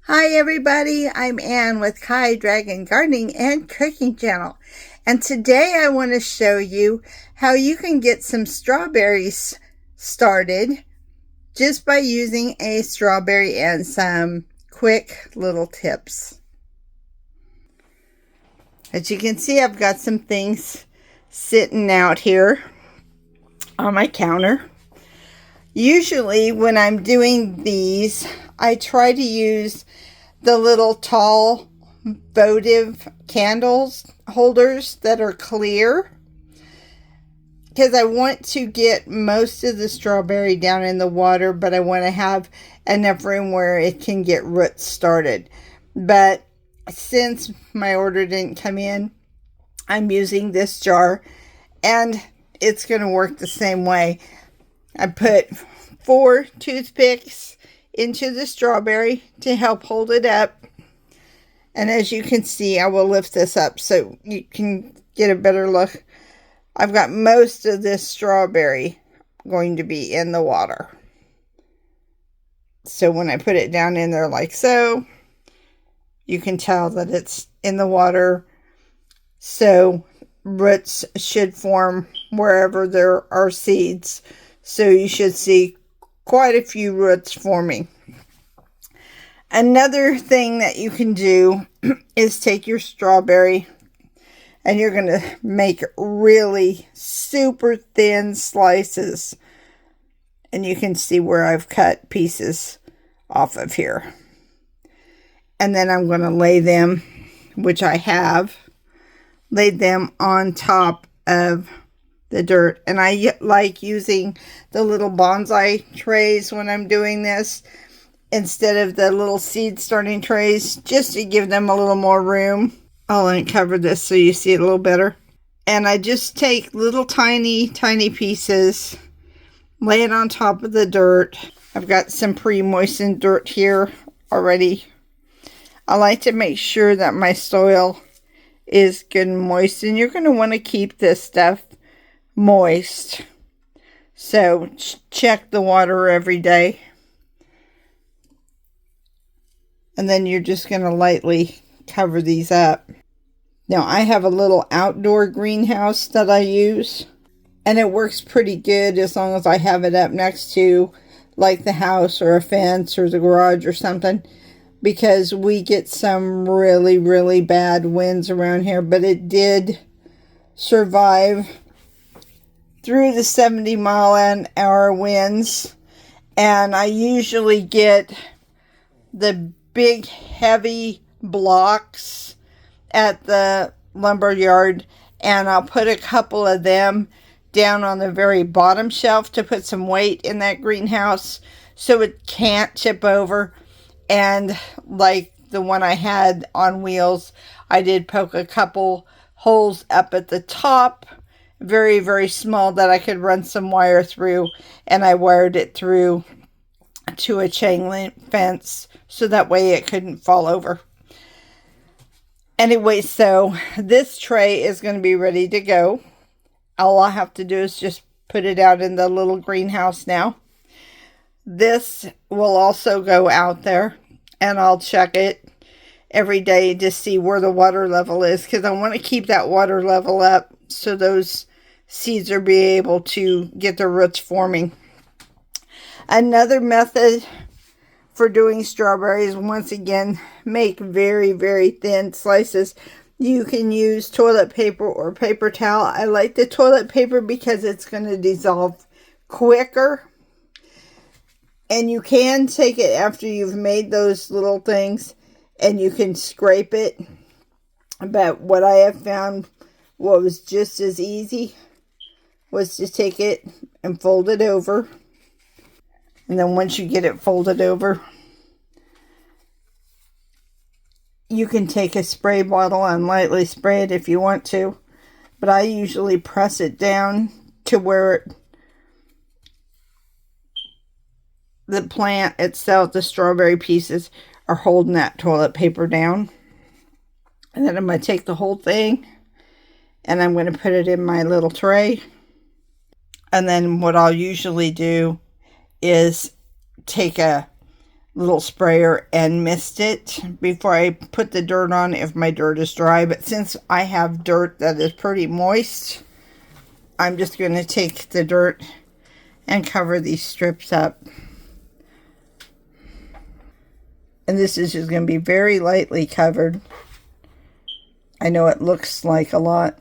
Hi everybody, I'm Ann with Kai Dragon Gardening and Cooking Channel. And today I want to show you how you can get some strawberries started just by using a strawberry and some quick little tips. As you can see, I've got some things sitting out here on my counter. Usually when I'm doing these, I try to use the little tall votive candles holders that are clear, because I want to get most of the strawberry down in the water, but I want to have enough room where it can get roots started. But since my order didn't come in, I'm using this jar, and it's going to work the same way. I put 4 toothpicks into the strawberry to help hold it up. And as you can see, I will lift this up so you can get a better look. I've got most of this strawberry going to be in the water. So when I put it down in there like so, you can tell that it's in the water. So roots should form wherever there are seeds. So you should see quite a few roots forming. Another thing that you can do is take your strawberry and you're going to make really super thin slices. And you can see where I've cut pieces off of here. And then I'm going to lay them, which I have, laid them on top of the dirt. And I like using the little bonsai trays when I'm doing this instead of the little seed starting trays, just to give them a little more room. I'll uncover this so you see it a little better. And I just take little tiny pieces, lay it on top of the dirt. I've got some pre-moistened dirt here already. I like to make sure that my soil is good and moist, and you're going to want to keep this stuff moist. So check the water every day. And then you're just going to lightly cover these up. Now I have a little outdoor greenhouse that I use, and it works pretty good as long as I have it up next to like the house or a fence or the garage or something, because we get some really bad winds around here. But it did survive through the 70-mile-an-hour winds, and I usually get the big heavy blocks at the lumber yard, and I'll put a couple of them down on the very bottom shelf to put some weight in that greenhouse so it can't tip over. And like the one I had on wheels, I did poke a couple holes up at the top, very small, that I could run some wire through, and I wired it through to a chain link fence so that way it couldn't fall over. Anyway, so this tray is going to be ready to go. All I have to do is just put it out in the little greenhouse now. This will also go out there, and I'll check it every day to see where the water level is, because I want to keep that water level up so those seeds are be able to get their roots forming. Another method for doing strawberries, once again, make very thin slices. You can use toilet paper or paper towel. I like the toilet paper because it's going to dissolve quicker. And you can take it after you've made those little things and you can scrape it. But what I have found, what was just as easy, was to take it and fold it over. And then once you get it folded over, you can take a spray bottle and lightly spray it if you want to. But I usually press it down to where the plant itself, the strawberry pieces, are holding that toilet paper down. And then I'm going to take the whole thing and I'm going to put it in my little tray. And then what I'll usually do is take a little sprayer and mist it before I put the dirt on if my dirt is dry. But since I have dirt that is pretty moist, I'm just going to take the dirt and cover these strips up. And this is just going to be very lightly covered. I know it looks like a lot.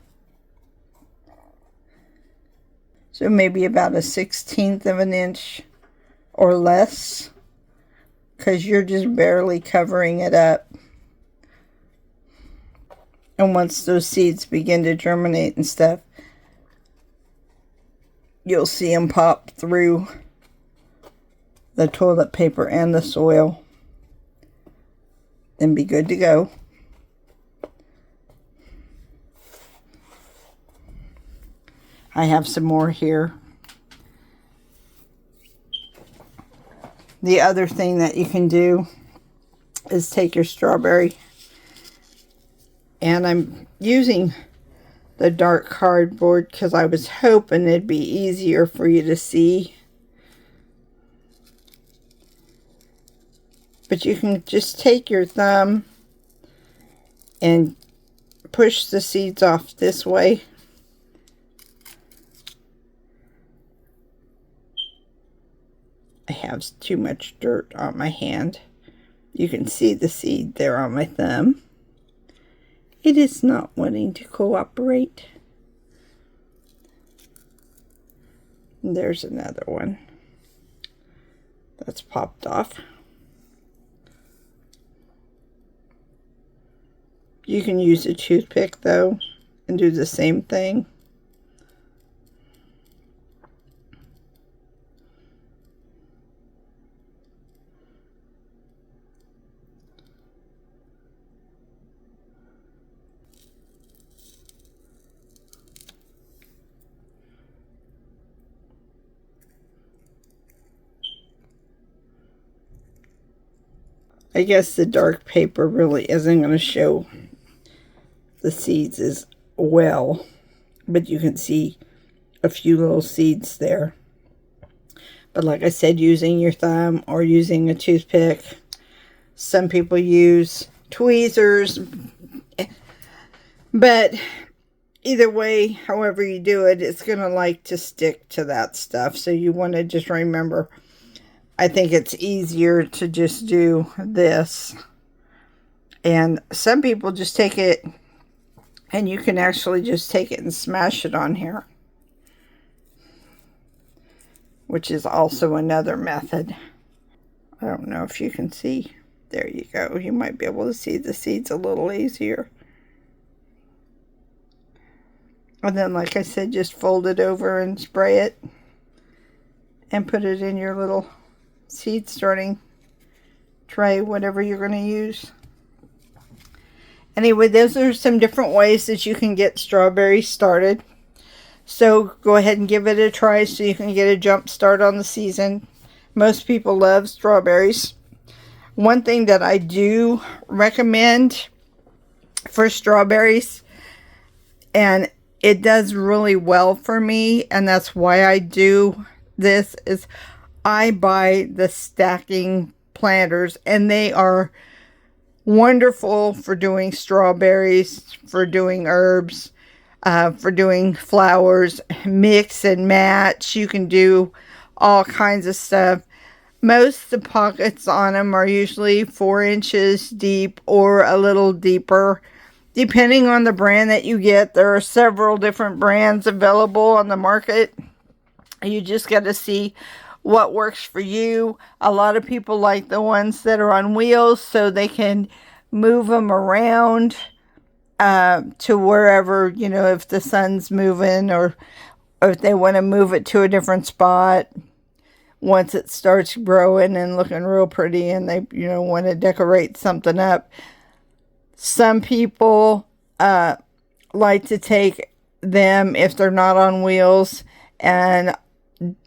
So maybe about 1/16 of an inch or less, because you're just barely covering it up. And once those seeds begin to germinate and stuff, you'll see them pop through the toilet paper and the soil and be good to go. I have some more here. The other thing that you can do is take your strawberry, and I'm using the dark cardboard because I was hoping it'd be easier for you to see. But you can just take your thumb and push the seeds off this way. I have too much dirt on my hand. You can see the seed there on my thumb. It is not wanting to cooperate. And there's another one that's popped off. You can use a toothpick though and do the same thing. I guess the dark paper really isn't going to show the seeds as well, but you can see a few little seeds there. But like I said, using your thumb or using a toothpick. Some people use tweezers, but either way, however you do it, it's going to like to stick to that stuff. So you want to just remember, I think it's easier to just do this. And some people just take it, and you can actually just take it and smash it on here, which is also another method. I don't know if you can see. There you go. You might be able to see the seeds a little easier. And then, like I said, just fold it over and spray it and put it in your little seed starting tray, whatever you're going to use. Anyway, those are some different ways that you can get strawberries started. So go ahead and give it a try so you can get a jump start on the season. Most people love strawberries. One thing that I do recommend for strawberries, and it does really well for me, and that's why I do this, is I buy the stacking planters, and they are wonderful for doing strawberries, for doing herbs, for doing flowers, mix and match. You can do all kinds of stuff. Most of the pockets on them are usually 4 inches deep or a little deeper, depending on the brand that you get. There are several different brands available on the market. You just got to see what works for you. A lot of people like the ones that are on wheels so they can move them around to wherever, you know, if the sun's moving, or if they want to move it to a different spot once it starts growing and looking real pretty, and they, you know, want to decorate something up. Some people like to take them if they're not on wheels, and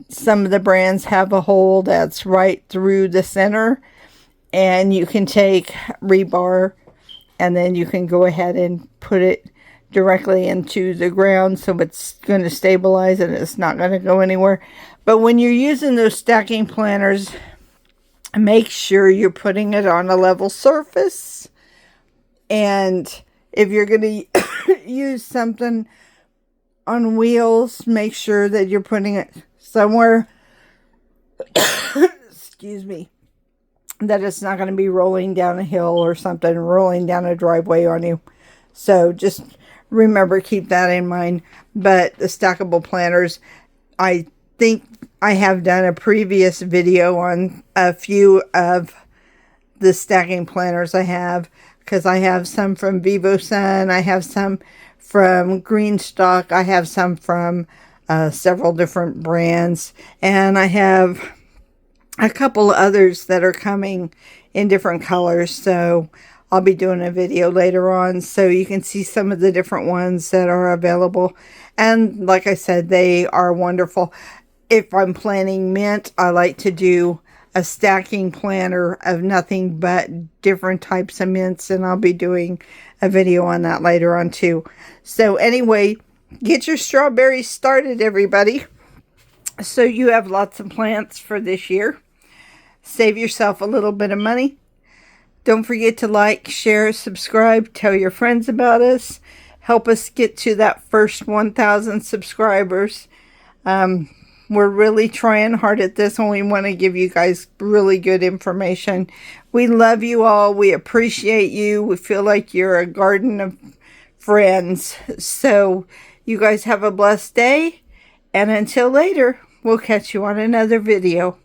some of the brands have a hole that's right through the center, and you can take rebar and then you can go ahead and put it directly into the ground, so it's going to stabilize and it's not going to go anywhere. But when you're using those stacking planters, Make sure you're putting it on a level surface. And if you're going to use something on wheels, make sure that you're putting it somewhere, excuse me, that it's not going to be rolling down a hill or something, rolling down a driveway on you. So just remember, keep that in mind. But the stackable planters, I think I have done a previous video on a few of the stacking planters I have, because I have some from VivoSun, I have some from Greenstock, I have some from several different brands, and I have a couple others that are coming in different colors. So I'll be doing a video later on so you can see some of the different ones that are available. And like I said, they are wonderful. If I'm planting mint, I like to do a stacking planter of nothing but different types of mints, and I'll be doing a video on that later on too. So anyway, get your strawberries started, everybody, so you have lots of plants for this year. Save yourself a little bit of money. Don't forget to like, share, subscribe, tell your friends about us. Help us get to that first 1,000 subscribers. We're really trying hard at this, and we want to give you guys really good information. We love you all. We appreciate you. We feel like you're a garden of friends. So you guys have a blessed day. And until later, we'll catch you on another video.